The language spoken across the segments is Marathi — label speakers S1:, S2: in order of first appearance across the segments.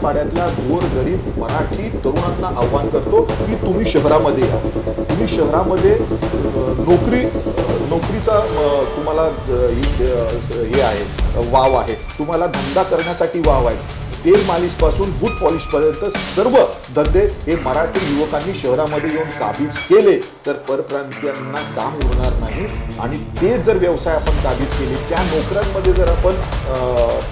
S1: खेड्यापाड्यातल्या गोरगरीब मराठी तरुणांना आव्हान करतो की तुम्ही शहरामध्ये या. तुम्ही शहरामध्ये नोकरीचा तुम्हाला हे आहे, वाव आहे. तुम्हाला धंदा करण्यासाठी वाव आहे. तेल मालिश पासून बूट पॉलिश पर्यंत सर्व धंदे हे मराठी युवकांनी शहरामध्ये येऊन काबीज केले तर परप्रांतीयांना काम उरणार नाही. आणि ते जर व्यवसाय आपण काबीज केले, त्या नोकऱ्यांमध्ये जर आपण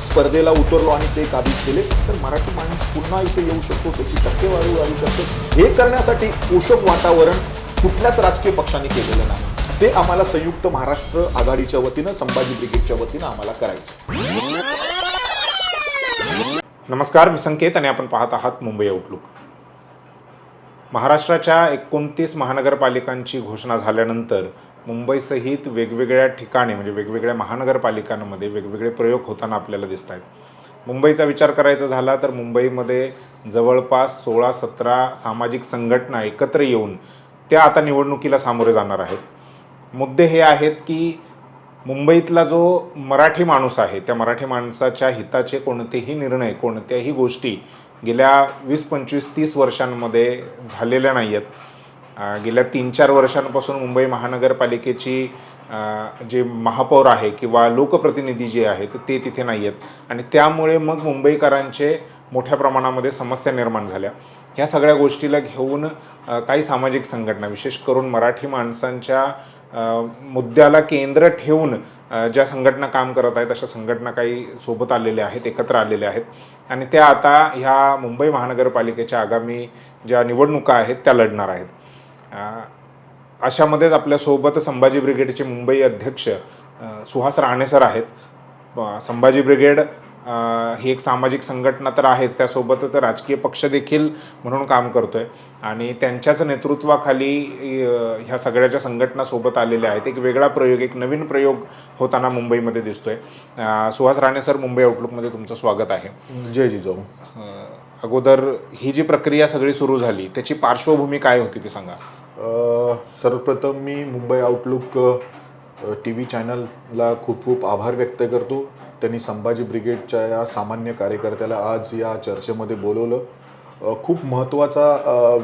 S1: स्पर्धेला उतरलो आणि ते काबीज केले तर मराठी माणूस पुन्हा इथे येऊ शकतो, त्याची टक्केवारी वाढू शकतो. हे करण्यासाठी पोषक वातावरण कुठल्याच राजकीय पक्षांनी केलेलं नाही. ते आम्हाला संयुक्त महाराष्ट्र आघाडीच्या वतीनं, संभाजी ब्रिगेडच्या वतीनं आम्हाला करायचं.
S2: नमस्कार, मी संकेत आणि आपण पाहत आहात मुंबई आउटलुक. महाराष्ट्राच्या 29 महानगरपालिकांची घोषणा झाल्यानंतर मुंबईसहित वेगवेगळ्या ठिकाणी म्हणजे वेगवेगळ्या महानगरपालिकांमध्ये वेगवेगळे प्रयोग होताना आपल्याला दिसत आहेत. मुंबईचा विचार करायचा झाला तर मुंबईमध्ये जवळपास 16-17 सामाजिक संघटना एकत्र येऊन त्या आता निवडणुकीला सामोरे जाणार आहेत. मुद्दे हे आहेत की मुंबईतला जो मराठी माणूस आहे त्या मराठी माणसाच्या हिताचे कोणतेही निर्णय, कोणत्याही गोष्टी गेल्या 20-25-30 वर्षांमध्ये झालेल्या नाही आहेत. गेल्या 3-4 वर्षांपासून मुंबई महानगरपालिकेची जे महापौर आहे किंवा लोकप्रतिनिधी जे आहेत ते तिथे नाही आहेत आणि त्यामुळे मग मुंबईकरांचे मोठ्या प्रमाणामध्ये समस्या निर्माण झाल्या. ह्या सगळ्या गोष्टीला घेऊन काही सामाजिक संघटना, विशेष करून मराठी माणसांच्या मुद्द्याला केंद्र ठेवून ज्या संघटना काम करत आहेत अशा संघटना काही सोबत आलेल्या आहेत, एकत्र आलेल्या आहेत आणि त्या आता ह्या मुंबई महानगरपालिकेच्या आगामी ज्या निवडणुका आहेत त्या लढणार आहेत. अशामध्येच आपल्यासोबत संभाजी ब्रिगेडचे मुंबई अध्यक्ष सुहास राणे सर आहेत. संभाजी ब्रिगेड ही एक सामाजिक संघटना तर आहेच, त्यासोबतच राजकीय पक्ष देखील म्हणून काम करतोय आणि त्यांच्याच नेतृत्वाखाली ह्या सगळ्याच्या संघटना सोबत आलेल्या आहेत. एक वेगळा प्रयोग, एक नवीन प्रयोग होताना मुंबईमध्ये दिसतोय. सुहास राणे सर, मुंबई आउटलुकमध्ये तुमचं स्वागत आहे.
S1: जय जिजाऊ.
S2: अगोदर ही जी प्रक्रिया सगळी सुरू झाली त्याची पार्श्वभूमी काय होती ते सांगा.
S1: सर्वप्रथम मी मुंबई आउटलुक TV चॅनलला खूप खूप आभार व्यक्त करतो. त्यांनी संभाजी ब्रिगेडच्या या सामान्य कार्यकर्त्याला आज या चर्चेमध्ये बोलवलं. खूप महत्त्वाचा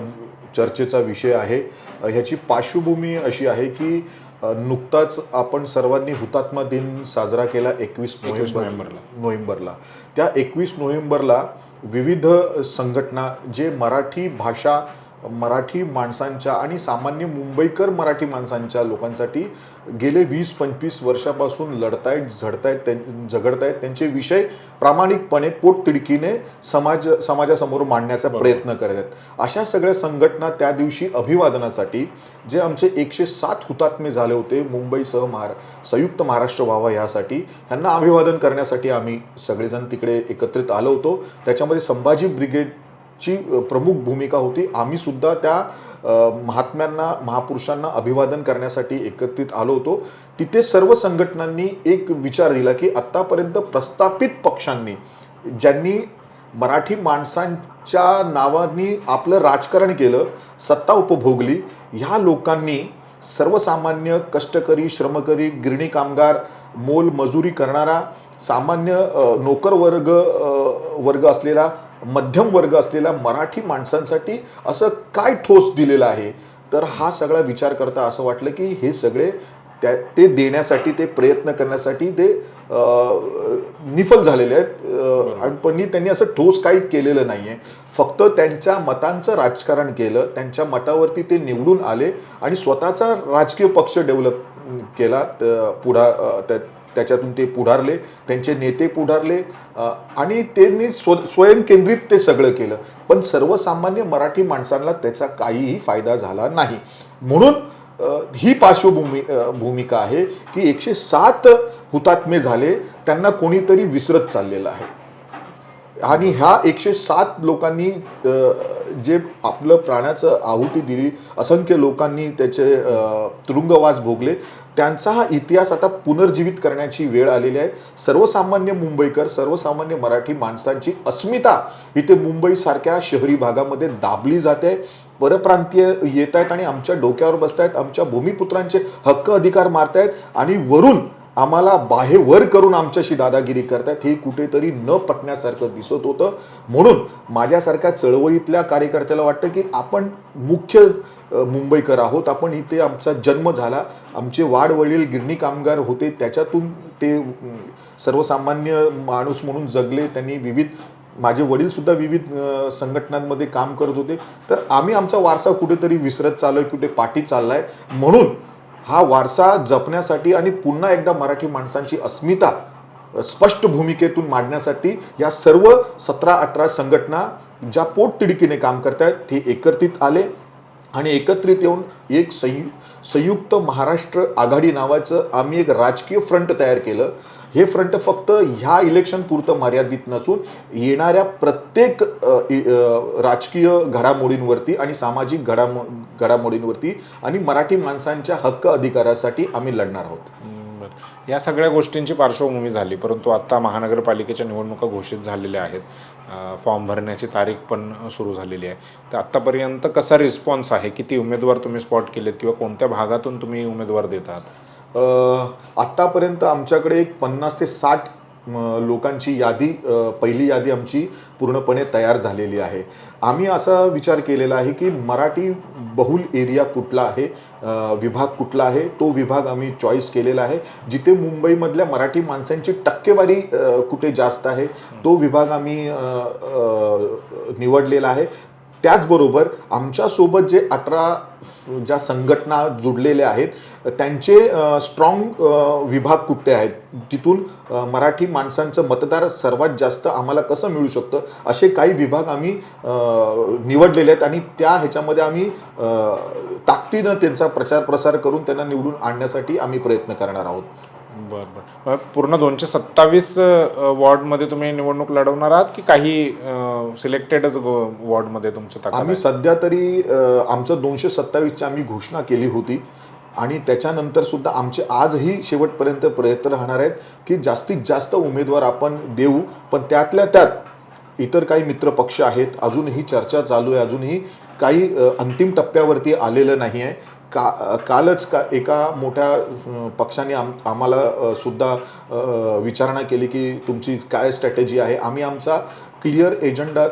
S1: चर्चेचा विषय आहे. ह्याची पार्श्वभूमी अशी आहे की नुकताच आपण सर्वांनी हुतात्मा दिन साजरा केला 21 नोव्हेंबरला. त्या 21 नोव्हेंबरला विविध संघटना जे मराठी भाषा, मराठी माणसांच्या आणि सामान्य मुंबईकर मराठी माणसांच्या लोकांसाठी गेले 20-25 वर्षापासून लढतायत, झगडतायत, त्यांचे विषय प्रामाणिकपणे पोटतिडकीने समाजासमोर मांडण्याचा प्रयत्न करत आहेत. अशा सगळ्या संघटना त्या दिवशी अभिवादनासाठी, जे आमचे 107 हुतात्मे झाले होते मुंबईसह संयुक्त महाराष्ट्र व्हावा यासाठी, ह्यांना अभिवादन करण्यासाठी आम्ही सगळेजण तिकडे एकत्रित आलो होतो. त्याच्यामध्ये संभाजी ब्रिगेडची प्रमुख भूमिका होती. आम्ही सुद्धा त्या महात्म्यांना, महापुरुषांना अभिवादन करण्यासाठी एकत्रित आलो होतो. तिथे सर्व संघटनांनी एक विचार दिला की आत्तापर्यंत प्रस्थापित पक्षांनी, ज्यांनी मराठी माणसांच्या नावानी आपलं राजकारण केलं, सत्ता उपभोगली, ह्या लोकांनी सर्वसामान्य कष्टकरी, श्रमकरी, गिरणी कामगार, मोल मजुरी करणारा, सामान्य नोकर वर्ग असलेला, मध्यम वर्ग असलेल्या मराठी माणसांसाठी असं काय ठोस दिलेलं आहे. तर हा सगळा विचार करता असं वाटलं की हे सगळे ते देण्यासाठी, ते प्रयत्न करण्यासाठी ते निफल झालेले आहेत. पण त्यांनी असं ठोस काही केलेलं नाही आहे. फक्त त्यांच्या मतांचं राजकारण केलं, त्यांच्या मतावरती ते निवडून आले आणि स्वतःचा राजकीय पक्ष डेव्हलप केला. त्याच्यातून ते पुढारले, त्यांचे नेते पुढारले आणि त्यांनी स्वयंकेंद्रित ते सगळं केलं. पण सर्वसामान्य मराठी माणसांना त्याचा काहीही फायदा झाला नाही. म्हणून ही भूमिका आहे की 107 हुतात्मे झाले, त्यांना कोणीतरी विसरत चाललेलं आहे. आणि ह्या 107 लोकांनी जे आपलं प्राणाचं आहुती दिली, असंख्य लोकांनी त्याचे तुरुंगवास भोगले, त्यांचा हा इतिहास आता पुनर्जीवित करण्याची वेळ आलेली आहे. सर्वसामान्य मुंबईकर, सर्वसामान्य मराठी माणसांची अस्मिता इथे मुंबईसारख्या शहरी भागामध्ये दाबली जाते. परप्रांतीय येत आहेत आणि आमच्या डोक्यावर बसतायत, आमच्या भूमिपुत्रांचे हक्क अधिकार मारतायत आणि वरून आम्हाला बाहेवर करून आमच्याशी दादागिरी करतात हे कुठेतरी न पटण्यासारखं दिसत होतं. म्हणून माझ्यासारख्या चळवळीतल्या कार्यकर्त्याला वाटतं की आपण मुख्य मुंबईकर आहोत, आपण इथे आमचा जन्म झाला, आमचे वाडवडील गिरणी कामगार होते, त्याच्यातून ते सर्वसामान्य माणूस म्हणून जगले. त्यांनी माझे वडील सुद्धा विविध संघटनांमध्ये काम करत होते. तर आम्ही आमचा वारसा कुठेतरी विसरत चाललोय, कुठे पाठी चाललाय. म्हणून हा वारसा जपण्यासाठी आणि पुन्हा एकदा मराठी माणसांची अस्मिता स्पष्ट भूमिकेतून मांडण्यासाठी या सर्व 17-18 संघटना ज्या पोटतिडकीने काम करतायत ते एकत्रित आले आणि एकत्रित येऊन एक संयुक्त महाराष्ट्र आघाडी नावाचं आम्ही एक राजकीय फ्रंट तयार केलं. हे फ्रंट फक्त ह्या इलेक्शन पुरतं मर्यादित नसून येणाऱ्या प्रत्येक राजकीय घडामोडींवरती आणि सामाजिक घडामोडींवरती आणि मराठी माणसांच्या हक्क अधिकारासाठी आम्ही लढणार आहोत.
S2: या सगळ्या गोष्टींची पार्श्वभूमी झाली, परंतु आता महानगरपालिकेच्या निवडणुका घोषित झालेल्या आहेत, फॉर्म भरण्याची तारीख पण सुरू झालेली आहे. तर आत्तापर्यंत कसा रिस्पॉन्स आहे, किती उमेदवार तुम्ही स्पॉट केलेत किंवा कोणत्या भागातून तुम्ही उमेदवार देतात?
S1: आत्तापर्यंत आमच्याकडे एक 50 ते 60 लोकांची यादी, पहिली यादी आमची पूर्णपणे तयार झालेली आहे. आम्ही असा विचार केलेला आहे की मराठी बहुल एरिया कुठला आहे, विभाग कुठला आहे, तो विभाग आम्ही चॉईस केलेला आहे. जिथे मुंबईमधल्या मराठी माणसांची टक्केवारी कुठे जास्त आहे तो विभाग आम्ही निवडलेला आहे. त्याचबरोबर आमच्यासोबत जे 18 ज्या संघटना जुडलेल्या आहेत त्यांचे स्ट्रॉंग विभाग कुठे आहेत, तिथून मराठी माणसांचं मतदार सर्वात जास्त आम्हाला कसं मिळू शकतं असे काही विभाग आम्ही निवडलेले आहेत आणि त्या ह्याच्यामध्ये आम्ही ताकदीनं त्यांचा प्रचार प्रसार करून त्यांना निवडून आणण्यासाठी आम्ही प्रयत्न करणार आहोत.
S2: बरं. पूर्ण 227 वॉर्डमध्ये तुम्ही निवडणूक लढवणार आहात की काही सिलेक्टेडच वॉर्डमध्ये तुमचं ताकद आहे?
S1: आम्ही सध्या तरी आमचं 227ची आम्ही घोषणा केली होती आणि त्याच्यानंतर सुद्धा आमचे आजही शेवटपर्यंत प्रयत्न राहणार आहेत की जास्तीत जास्त उमेदवार आपण देऊ. पण त्यातल्या त्यात इतर काही मित्र पक्ष आहेत, अजूनही चर्चा चालू आहे, अजूनही काही अंतिम टप्प्यावरती आलेलं नाही आहे. कालच एका मोठ्या पक्षाने आम्हाला सुद्धा विचारणा केली की तुमची काय स्ट्रॅटेजी आहे. आम्ही आमचा क्लिअर एजेंडा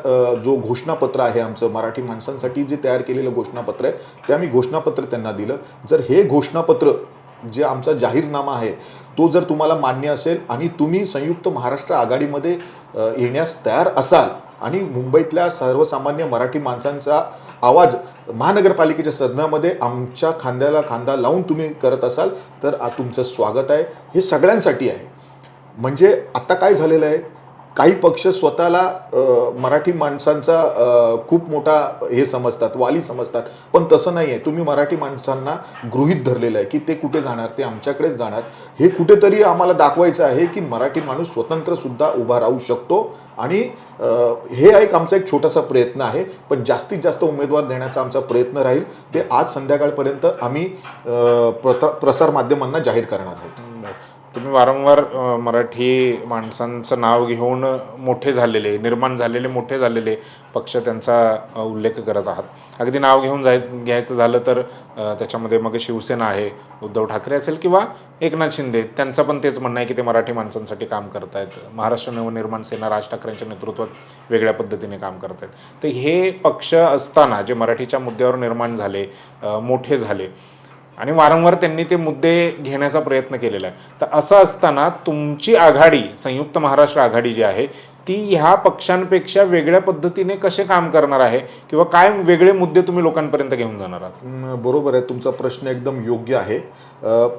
S1: जो घोषणापत्र आहे आमचं मराठी माणसांसाठी जे तयार केलेलं घोषणापत्र आहे ते आम्ही घोषणापत्र त्यांना दिलं. जर हे घोषणापत्र जे आमचा जाहीरनामा आहे तो जर तुम्हाला मान्य असेल आणि तुम्ही संयुक्त महाराष्ट्र आघाडीमध्ये येण्यास तयार असाल आणि मुंबईतल्या सर्वसामान्य मराठी माणसांचा आवाज महानगरपालिकेच्या सदनामध्ये आमच्या खांद्याला खांदा लावून तुम्ही करत असाल तर तुमचं स्वागत आहे. हे सगळ्यांसाठी आहे. म्हणजे आता काय झालेलं आहे, काही पक्ष स्वतःला मराठी माणसांचा खूप मोठा हे समजतात, वाली समजतात, पण तसं नाही आहे. तुम्ही मराठी माणसांना गृहीत धरलेलं आहे की ते कुठे जाणार, ते आमच्याकडेच जाणार. हे कुठेतरी आम्हाला दाखवायचं आहे की मराठी माणूस स्वतंत्र सुद्धा उभा राहू शकतो आणि हे आमचा एक छोटासा प्रयत्न आहे. पण जास्तीत जास्त उमेदवार देण्याचा आमचा प्रयत्न राहील. ते आज संध्याकाळपर्यंत आम्ही प्रसार माध्यमांना जाहीर करणार आहोत.
S2: तुम्ही वारंवार मराठी माणसांचं नाव घेऊन मोठे झालेले, निर्माण झालेले, मोठे झालेले पक्ष त्यांचा उल्लेख करत आहात. अगदी नाव घेऊन घ्यायचं झालं तर त्याच्यामध्ये मग शिवसेना आहे, उद्धव ठाकरे असेल किंवा एकनाथ शिंदे, त्यांचं पण तेच म्हणणं आहे की ते मराठी माणसांसाठी काम करत आहेत. महाराष्ट्र नवनिर्माण सेना राज ठाकरेंच्या नेतृत्वात वेगळ्या पद्धतीने काम करत आहेत. तर हे पक्ष असताना जे मराठीच्या मुद्द्यावर निर्माण झाले, मोठे झाले आणि वारंवार त्यांनी ते मुद्दे घेण्याचा प्रयत्न केलेला आहे, तर असं असताना तुमची आघाडी, संयुक्त महाराष्ट्र आघाडी जी आहे ती ह्या पक्षांपेक्षा वेगळ्या पद्धतीने कसे काम करणार आहे किंवा काय वेगळे मुद्दे तुम्ही लोकांपर्यंत घेऊन जाणार आहात?
S1: बरोबर आहे, तुमचा प्रश्न एकदम योग्य आहे.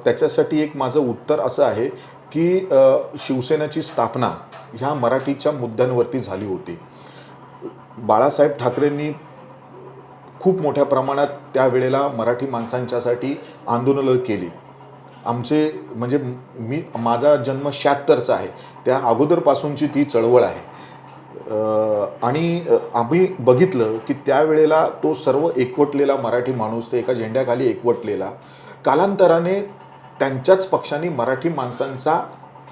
S1: त्याच्यासाठी एक माझं उत्तर असं आहे की शिवसेनेची स्थापना ह्या मराठीच्या मुद्द्यांवरती झाली होती. बाळासाहेब ठाकरेंनी खूप मोठ्या प्रमाणात त्यावेळेला मराठी माणसांच्यासाठी आंदोलनं केली. म्हणजे माझा जन्म 76चा आहे, त्या अगोदरपासूनची ती चळवळ आहे. आणि आम्ही बघितलं की त्यावेळेला तो सर्व एकवटलेला मराठी माणूस ते एका झेंड्याखाली एकवटलेला, कालांतराने त्यांच्याच पक्षाने मराठी माणसांचा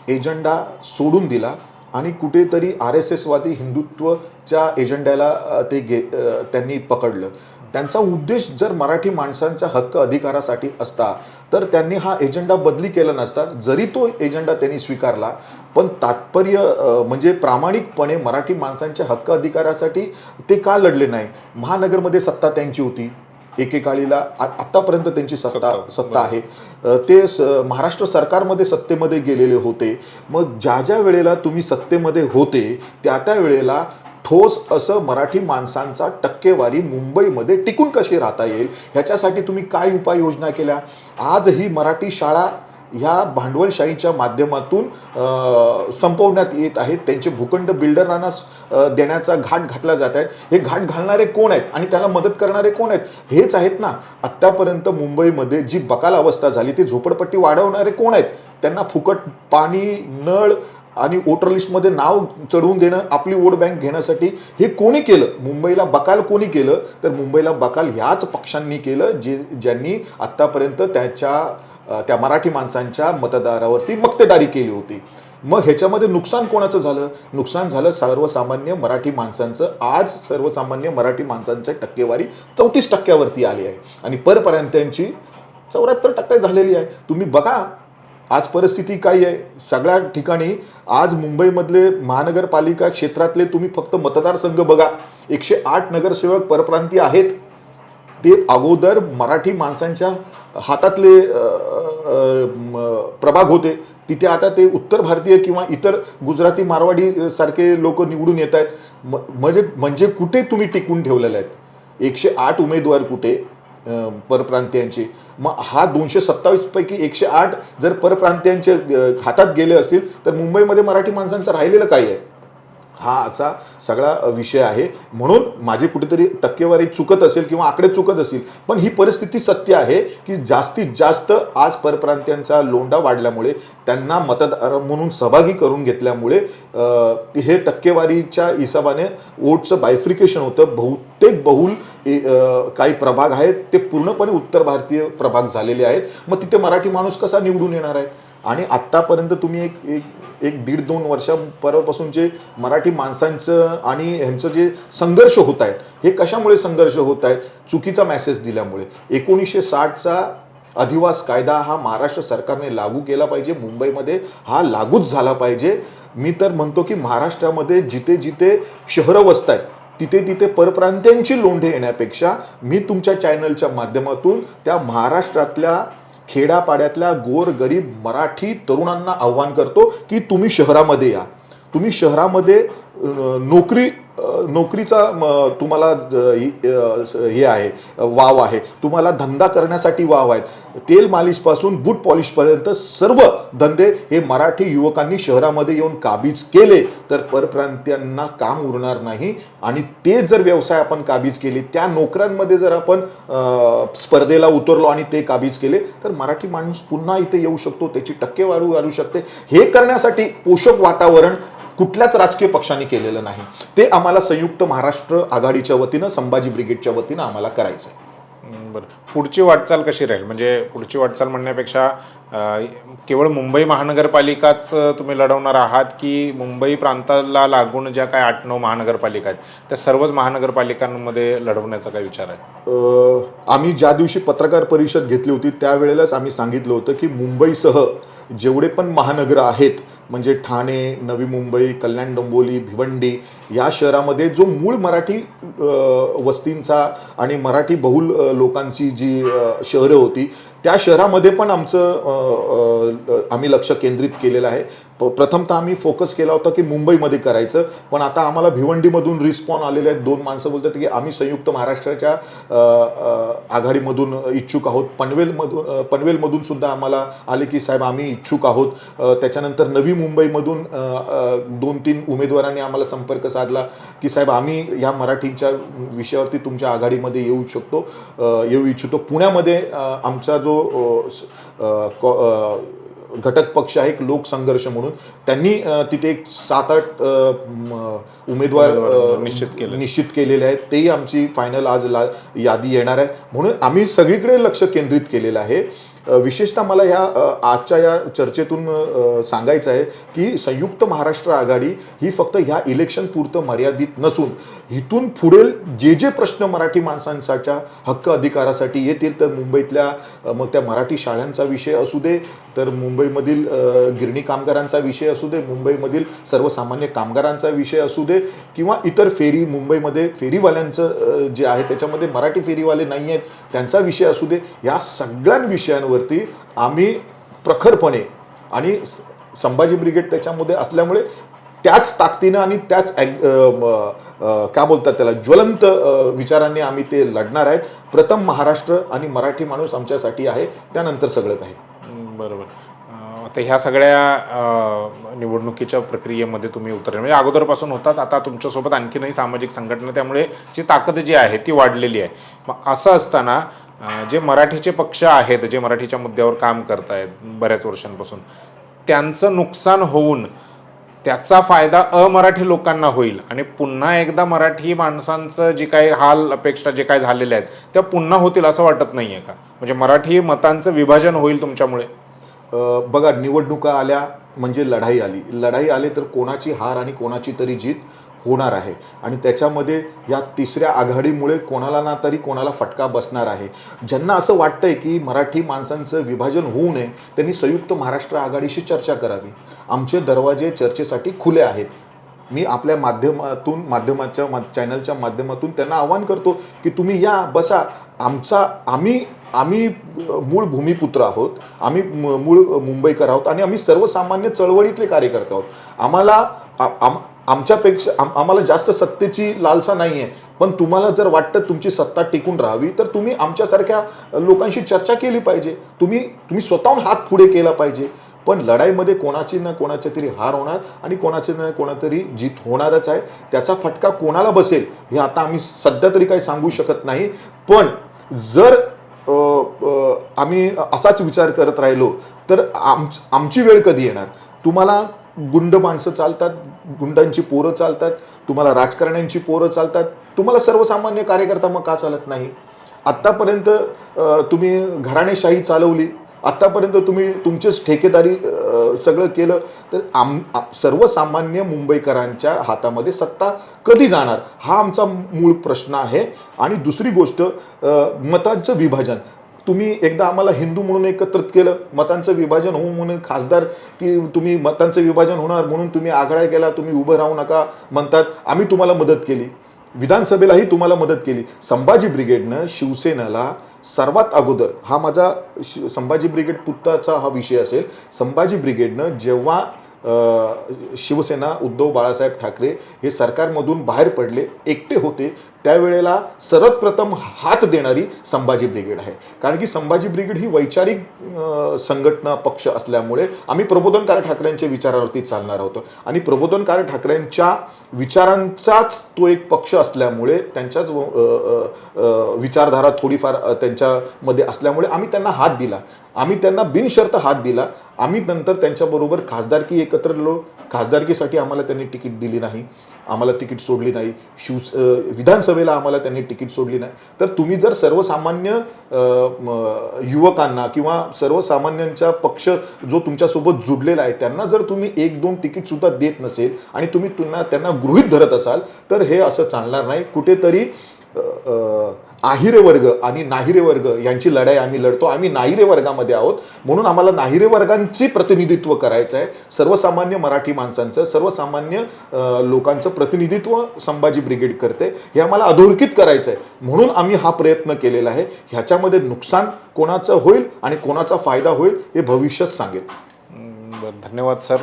S1: एजेंडा सोडून दिला आणि कुठेतरी RSSवादी हिंदुत्वच्या एजेंड्याला त्यांनी पकडलं. त्यांचा उद्देश जर मराठी माणसांच्या हक्क अधिकारासाठी असता तर त्यांनी हा एजेंडा बदली केला नसता. जरी तो एजेंडा त्यांनी स्वीकारला, पण तात्पर्य म्हणजे प्रामाणिकपणे मराठी माणसांच्या हक्क अधिकारासाठी ते का लढले नाही? महानगरमध्ये सत्ता त्यांची होती एकेकाळीला, आतापर्यंत त्यांची सत्ता आहे. ते महाराष्ट्र सरकारमध्ये सत्तेमध्ये गेलेले होते. मग ज्या ज्या वेळेला तुम्ही सत्तेमध्ये होते त्या वेळेला ठोस असं मराठी माणसांचा टक्केवारी मुंबईमध्ये टिकून कशी राहता येईल ह्याच्यासाठी तुम्ही काय उपाययोजना केल्या? आज ही मराठी शाळा ह्या भांडवलशाहीच्या माध्यमातून संपवण्यात येत आहेत. त्यांचे भूखंड बिल्डरांना देण्याचा घाट घातला जात आहे. हे घाट घालणारे कोण आहेत आणि त्याला मदत करणारे कोण आहेत? हेच आहेत ना. आत्तापर्यंत मुंबईमध्ये जी बकाल अवस्था झाली ती झोपडपट्टी वाढवणारे कोण आहेत? त्यांना फुकट पाणी, नळ आणि वोटर लिस्टमध्ये नाव चढवून देणं, आपली वोट बँक घेण्यासाठी हे कोणी केलं? मुंबईला बकाल कोणी केलं? तर मुंबईला बकाल ह्याच पक्षांनी केलं ज्यांनी आत्तापर्यंत त्या मराठी माणसांच्या मतदारावरती मक्तेदारी केली होती. मग ह्याच्यामध्ये नुकसान कोणाचं झालं? नुकसान झालं सर्वसामान्य मराठी माणसांचं. आज सर्वसामान्य मराठी माणसांची टक्केवारी 34% आली आहे आणि परप्रांतीयांची 74% झालेली आहे. तुम्ही बघा आज परिस्थिती काय आहे सगळ्या ठिकाणी. आज मुंबईमधले महानगरपालिका क्षेत्रातले तुम्ही फक्त मतदारसंघ बघा, 108 नगरसेवक परप्रांतीय आहेत. ते अगोदर मराठी माणसांच्या हातातले प्रभाग होते, तिथे आता ते उत्तर भारतीय किंवा इतर गुजराती, मारवाडी सारखे लोक निवडून येत आहेत. म्हणजे कुठे तुम्ही टिकून ठेवलेले आहेत? 108 उमेदवार कुठे परप्रांतीयांचे? मग हा 227 पैकी 108 जर परप्रांतीयांच्या हातात गेले असतील तर मुंबईमध्ये मराठी माणसांचं राहिलेलं काय आहे? हा असा सगळा विषय आहे. म्हणून माझी कुठेतरी टक्केवारी चुकत असेल किंवा आकडे चुकत असतील, पण ही परिस्थिती सत्य आहे की जास्तीत जास्त आज परप्रांतीयांचा लोंढा वाढल्यामुळे, त्यांना मतदार म्हणून सहभागी करून घेतल्यामुळे हे टक्केवारीच्या हिशोबाने वोटचं बायफ्रिकेशन होतं. बहुतेक बहुल काही प्रभाग आहेत ते पूर्णपणे उत्तर भारतीय प्रभाग झालेले आहेत. मग तिथे मराठी माणूस कसा निवडून येणार आहे? आणि आत्तापर्यंत तुम्ही एक 1.5-2 वर्षापासून जे मराठी माणसांचं आणि ह्यांचं जे संघर्ष होत आहेत, हे कशामुळे संघर्ष होत आहेत? चुकीचा मेसेज दिल्यामुळे. 1960चा अधिवास कायदा हा महाराष्ट्र सरकारने लागू केला पाहिजे. मुंबईमध्ये हा लागूच झाला पाहिजे. मी तर म्हणतो की महाराष्ट्रामध्ये जिथे जिथे शहरं वसत आहेत तिथे तिथे परप्रांतीयांची लोंढे येण्यापेक्षा मी तुमच्या चॅनलच्या माध्यमातून त्या महाराष्ट्रातल्या खेड्यापाड्यातल्या गोरगरीब मराठी तरुणांना आव्हान करतो की तुम्ही शहरामध्ये या. तुम्ही शहरामध्ये नोकरीचा तुम्हाला हे आहे, वाव आहे. तुम्हाला धंदा करण्यासाठी वाव आहेत. तेल मालिशपासून बूट पॉलिशपर्यंत सर्व धंदे हे मराठी युवकांनी शहरामध्ये येऊन काबीज केले तर परप्रांतीयांना काम उरणार नाही. आणि ते जर व्यवसाय आपण काबीज केले, त्या नोकऱ्यांमध्ये जर आपण स्पर्धेला उतरलो आणि ते काबीज केले तर मराठी माणूस पुन्हा इथे येऊ शकतो, त्याची टक्केवारी वाढू शकते. हे करण्यासाठी पोषक वातावरण कुठल्याच राजकीय पक्षांनी केलेलं नाही. ते आम्हाला संयुक्त महाराष्ट्र आघाडीच्या वतीनं, संभाजी ब्रिगेडच्या वतीनं आम्हाला करायचं आहे.
S2: बरं, पुढची वाटचाल कशी राहील? म्हणजे पुढची वाटचाल म्हणण्यापेक्षा केवळ मुंबई महानगरपालिकाच तुम्ही लढवणार आहात की मुंबई प्रांताला लागून ज्या काय 8-9 महानगरपालिका आहेत त्या सर्वच महानगरपालिकांमध्ये लढवण्याचा काय विचार आहे?
S1: आम्ही ज्या दिवशी पत्रकार परिषद घेतली होती त्यावेळेलाच आम्ही सांगितलं होतं की मुंबईसह जेवढे पण महानगर आहेत, म्हणजे ठाणे, नवी मुंबई, कल्याण, डोंबिवली, भिवंडी या शहरामध्ये जो मूळ मराठी वस्तींचा आणि मराठी बहुल लोकांची जी शहरं होती त्या शहरामध्ये पण आम्ही लक्ष केंद्रित केलेलं आहे. प्रथमतः आम्ही फोकस केला होता की मुंबईमध्ये करायचं, पण आता आम्हाला भिवंडीमधून रिस्पॉन्स आलेले आहेत. 2 माणसं बोलतात की आम्ही संयुक्त महाराष्ट्राच्या आघाडीमधून इच्छुक आहोत. पनवेलमधून सुद्धा आम्हाला आले की साहेब आम्ही इच्छुक आहोत. त्याच्यानंतर नवी मुंबईमधून 2-3 उमेदवारांनी आम्हाला संपर्क साधला की साहेब आम्ही या मराठीच्या विषयावरती तुमच्या आघाडीमध्ये येऊ इच्छितो. पुण्यामध्ये आमचा जो घटक पक्ष आहे एक लोकसंघर्ष म्हणून, त्यांनी तिथे एक 7-8 उमेदवार निश्चित केलेले आहेत. तेही आमची फायनल आज यादी येणार आहे. म्हणून आम्ही सगळीकडे लक्ष केंद्रित केलेलं आहे. विशेषतः मला आजच्या या चर्चेतून सांगायचं आहे की संयुक्त महाराष्ट्र आघाडी ही फक्त ह्या इलेक्शन पुरतं मर्यादित नसून इथून पुढील जे प्रश्न मराठी माणसांच्या हक्क अधिकारासाठी येतील, तर मुंबईतल्या मग त्या मराठी शाळांचा विषय असू दे, तर मुंबईमधील गिरणी कामगारांचा विषय असू दे, मुंबईमधील सर्वसामान्य कामगारांचा विषय असू दे, किंवा इतर मुंबईमध्ये फेरीवाल्यांचं जे आहे त्याच्यामध्ये मराठी फेरीवाले नाही आहेत त्यांचा विषय असू दे, या सगळ्या विषयांवरती आम्ही प्रखरपणे, आणि संभाजी ब्रिगेड त्याच्यामध्ये असल्यामुळे त्याच ताकदीनं आणि त्याच काय बोलतात त्याला ज्वलंत विचारांनी आम्ही ते लढणार आहेत. प्रथम महाराष्ट्र आणि मराठी माणूस आमच्यासाठी आहे, त्यानंतर सगळं काही.
S2: बरोबर. आता ह्या सगळ्या निवडणुकीच्या प्रक्रियेमध्ये तुम्ही उतरले, म्हणजे अगोदरपासून होतात, आता तुमच्यासोबत आणखीनही सामाजिक संघटना, त्यामुळे जी ताकद जी आहे ती वाढलेली आहे. मग असं असताना जे मराठीचे पक्ष आहेत, जे मराठीच्या मुद्द्यावर काम करत आहेत बऱ्याच वर्षांपासून, त्यांचं नुकसान होऊन त्याचा फायदा अमराठी लोकांना होईल आणि पुन्हा एकदा मराठी माणसांचं जे काही हाल अपेक्षा जे काही झालेले आहेत त्या पुन्हा होतील असं वाटत नाही आहे का? म्हणजे मराठी मतांचं विभाजन होईल तुमच्यामुळे?
S1: बघा, निवडणुका आल्या म्हणजे लढाई आली. लढाई आली तर कोणाची हार आणि कोणाची तरी जीत होणार आहे, आणि त्याच्यामध्ये या तिसऱ्या आघाडीमुळे कोणाला ना तरी कोणाला फटका बसणार आहे. ज्यांना असं वाटतंय की मराठी माणसांचं विभाजन होऊ नये त्यांनी संयुक्त महाराष्ट्र आघाडीशी चर्चा करावी. आमचे दरवाजे चर्चेसाठी खुले आहेत. मी आपल्या माध्यमाच्या चॅनलच्या माध्यमातून त्यांना आवाहन करतो की तुम्ही या, बसा. आम्ही मूळ भूमिपुत्र आहोत, आम्ही मूळ मुंबईकर आहोत, आणि आम्ही सर्वसामान्य चळवळीतले कार्यकर्ते आहोत. आम्हाला जास्त सत्तेची लालसा नाही आहे, पण तुम्हाला जर वाटतं तुमची सत्ता टिकून राहावी तर तुम्ही आमच्यासारख्या लोकांशी चर्चा केली पाहिजे. तुम्ही स्वतःहून हात पुढे केला पाहिजे. पण लढाईमध्ये कोणाची ना कोणाची तरी हार होणार आणि कोणाची ना कोणातरी जीत होणारच आहे. त्याचा फटका कोणाला बसेल हे आता आम्ही सध्या तरी काही सांगू शकत नाही. पण जर आम्ही असाच विचार करत राहिलो तर आमची वेळ कधी येणार? तुम्हाला गुंड माणसं चालतात, गुंडांची पोरं चालतात, तुम्हाला राजकारण्यांची पोरं चालतात, तुम्हाला सर्वसामान्य कार्यकर्ता मग का चालत नाही? आत्तापर्यंत तुम्ही घराणेशाही चालवली, आत्तापर्यंत तुम्ही तुमचेच ठेकेदारी सगळं केलं, तर सर्वसामान्य मुंबईकरांच्या हातामध्ये सत्ता कधी जाणार हा आमचा मूळ प्रश्न आहे. आणि दुसरी गोष्ट, मतांचं विभाजन. तुम्ही एकदा आम्हाला हिंदू म्हणून एकत्रित केलं, मतांचं विभाजन होऊ म्हणून खासदार की तुम्ही मतांचं विभाजन होणार म्हणून तुम्ही आघाड्या केला, तुम्ही उभं राहू नका म्हणतात. आम्ही तुम्हाला मदत केली, विधानसभेलाही तुम्हाला मदत केली. संभाजी ब्रिगेडनं शिवसेनेला सर्वात अगोदर, हा माझा संभाजी ब्रिगेड पुत्ताचा हा विषय असेल, संभाजी ब्रिगेडनं जेव्हा शिवसेना उद्धव बाळासाहेब ठाकरे हे सरकारमधून बाहेर पडले, एकटे होते, त्यावेळेला सर्वप्रथम हात देणारी संभाजी ब्रिगेड आहे. कारण की संभाजी ब्रिगेड ही वैचारिक संघटना पक्ष असल्यामुळे आम्ही प्रबोधनकार ठाकरेंच्या विचारावरती चालणार होतो, आणि प्रबोधनकार ठाकरेंच्या विचारांचाच तो एक पक्ष असल्यामुळे, त्यांच्याच विचारधारा थोडीफार त्यांच्यामध्ये असल्यामुळे आम्ही त्यांना हात दिला, आम्ही त्यांना बिनशर्त हात दिला. आम्ही नंतर त्यांच्याबरोबर खासदारकी एकत्र खासदारकीसाठी आम्हाला त्यांनी तिकीट दिली नाही, आम्हाला तिकीट सोडली नाही. विधानसभेला आम्हाला त्यांनी तिकीट सोडली नाही. तर तुम्ही जर सर्वसामान्य युवकांना किंवा सर्वसामान्यांचा पक्ष जो तुमच्यासोबत जुडलेला आहे त्यांना जर तुम्ही 1-2 तिकीट सुद्धा देत नसेल आणि तुम्ही त्यांना गृहीत धरत असाल तर हे असं चालणार नाही. कुठेतरी आहिरे वर्ग आणि नाहिरे वर्ग यांची लढाई आम्ही लढतो. आम्ही नाहिरे वर्गामध्ये आहोत, म्हणून आम्हाला नाहिरे वर्गांचे प्रतिनिधित्व करायचं आहे. सर्वसामान्य मराठी माणसांचं, सर्वसामान्य लोकांचं प्रतिनिधित्व संभाजी ब्रिगेड करते, हे आम्हाला अधोरेखित करायचं आहे. म्हणून आम्ही हा प्रयत्न केलेला आहे. ह्याच्यामध्ये नुकसान कोणाचं होईल आणि कोणाचा फायदा होईल हे भविष्यात सांगेल.
S2: धन्यवाद सर.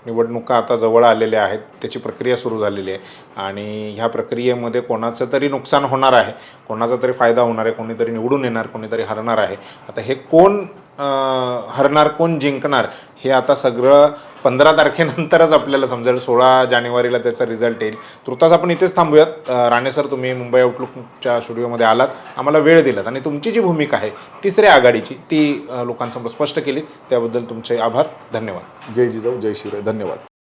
S2: निवडणुका आता जवळ आलेल्या आहेत, त्याची प्रक्रिया सुरू झालेली आहे, आणि ह्या प्रक्रियेमध्ये कोणाचं तरी नुकसान होणार आहे, कोणाचा तरी फायदा होणार आहे, कोणीतरी निवडून येणार, कोणीतरी हरणार आहे. आता हे कोण हरणार, कोण जिंकणार हे आता सगळं 15 तारखेनंतरच आपल्याला समजेल. 16 जानेवारीला त्याचा रिझल्ट येईल. तुर्तास आपण इथेच थांबूयात. राणे सर, तुम्ही मुंबई आउटलुकच्या स्टुडिओमध्ये आलात, आम्हाला वेळ दिलात आणि तुमची जी भूमिका आहे तिसऱ्या आघाडीची ती लोकांसमोर स्पष्ट केलीत, त्याबद्दल तुमचे आभार. धन्यवाद.
S1: जय जिजाऊ, जय शिवराय. धन्यवाद.